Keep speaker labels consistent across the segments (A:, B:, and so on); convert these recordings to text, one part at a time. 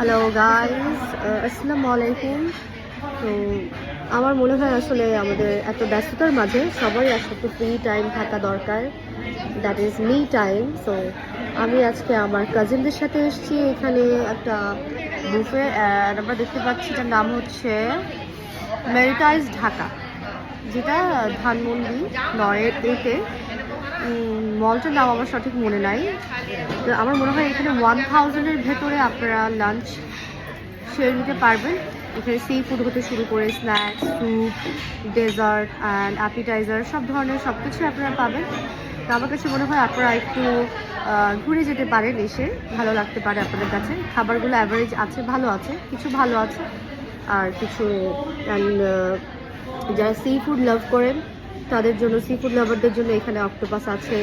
A: Hello guys, আসসালামু আলাইকুম। তো আমার মনে হয় আসলে আমাদের এত ব্যস্ততার মাঝে সবারই আসলে একটু ফ্রি টাইম থাকা দরকার, that is me time. So আমি আজকে আমার কাজিনদের সাথে এসেছি এখানে একটা বুফে, অ্যান্ড আমরা দেখতে পাচ্ছি এটার নাম হচ্ছে মেরিটাইজ ঢাকা, যেটা ধানমন্ডি নয়ের এতে। মলটার নাম আমার সঠিক মনে নাই। তো আমার মনে হয় এখানে 1000-এর ভেতরে আপনারা লাঞ্চ সেরে নিতে পারবেন। এখানে সি ফুড হতে শুরু করে snacks, soup, dessert and appetizer সব ধরনের সব কিছুই আপনারা পাবেন। তো আমার কাছে মনে হয় আপনারা একটু ঘুরে যেতে পারেন, এসে ভালো লাগতে পারে আপনাদের কাছে। খাবারগুলো অ্যাভারেজ আছে, ভালো আছে, কিছু ভালো আছে আর কিছু যারা সি ফুড লাভ করেন তাদের জন্য, সি ফুড লাভারদের জন্য এখানে অক্টোপাস আছে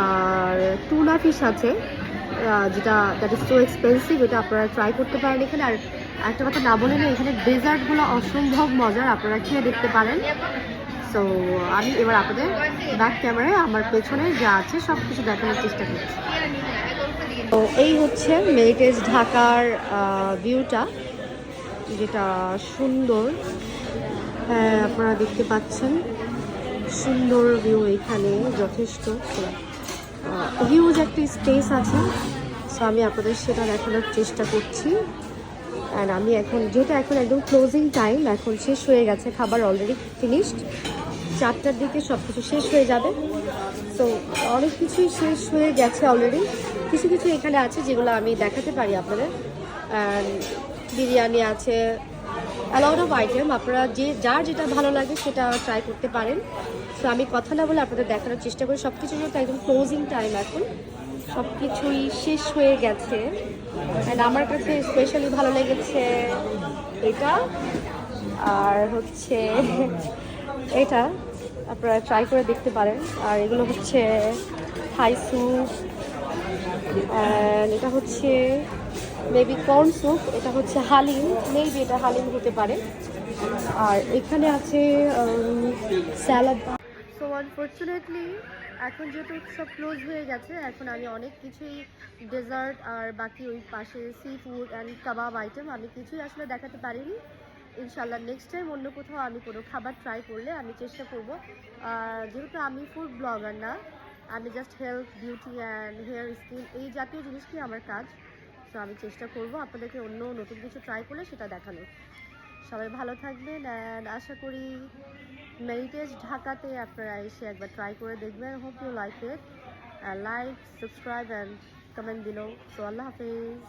A: আর টুনা ফিশ আছে, যেটা দ্যাট ইজ সো এক্সপেন্সিভ। এটা আপনারা ট্রাই করতে পারেন এখানে। আর একটা কথা না বলে না, এখানে ডেজার্টগুলো অসম্ভব মজার, আপনারা খেয়ে দেখতে পারেন। সো আমি এবার আপনাদের ব্যাক ক্যামেরায় আমার পেছনে যা আছে সব কিছু দেখানোর চেষ্টা করছি। তো এই হচ্ছে মেরিটেজ ঢাকার ভিউটা, যেটা সুন্দর। হ্যাঁ, আপনারা দেখতে পাচ্ছেন সুন্দর ভিউ, এখানে যথেষ্ট হিউজ একটা স্পেস আছে। সো আমি আপনাদের সেটা দেখানোর চেষ্টা করছি। অ্যান্ড আমি এখন, যেহেতু এখন একদম ক্লোজিং টাইম, এখন শেষ হয়ে গেছে, খাবার অলরেডি ফিনিশড, 4টার দিকে সব কিছু শেষ হয়ে যাবে। সো অনেক কিছুই শেষ হয়ে গেছে অলরেডি। কিছু কিছু এখানে আছে যেগুলো আমি দেখাতে পারি আপনাদের। অ্যান্ড বিরিয়ানি আছে, অ্যালট অফ আইটেম, আপনারা যার যেটা ভালো লাগে সেটা ট্রাই করতে পারেন। তো আমি কথা না বলে আপনাদের দেখানোর চেষ্টা করি। সব কিছু যেহেতু একদম ক্লোজিং টাইম, এখন সব কিছুই শেষ হয়ে গেছে। অ্যান্ড আমার কাছে স্পেশালি ভালো লেগেছে এটা, আর হচ্ছে এটা আপনারা ট্রাই করে দেখতে পারেন। আর এগুলো হচ্ছে থাই স্যুপ, অ্যান্ড এটা হচ্ছে মেবি কর্ন স্যুপ, এটা হচ্ছে হালিম, মেবি এটা হালিম হতে পারে। আর এখানে আছে স্যালাড। সো আনফর্চুনেটলি এখন যেহেতু সব ক্লোজ হয়ে গেছে, এখন আমি অনেক কিছুই ডেজার্ট আর বাকি ওই পাশে sea food and kebab item আমি কিছুই আসলে দেখাতে পারিনি। ইনশাল্লাহ নেক্সট টাইম অন্য কোথাও আমি কোনো খাবার ট্রাই করলে আমি চেষ্টা করব। যেহেতু আমি ফুড ব্লগার না, আমি just health, beauty and hair, skin এই জাতীয় জিনিসটি আমার কাজ। তো আমি চেষ্টা করব আপনাদেরকে অন্য নতুন কিছু ট্রাই করলে সেটা দেখানোর। সবাই ভালো থাকবেন, অ্যান্ড আশা করি মেরিটেজ ঢাকাতে আপনারা এসে একবার ট্রাই করে দেখবেন। Hope you like it, like, subscribe and comment below. So আল্লাহ হাফিজ।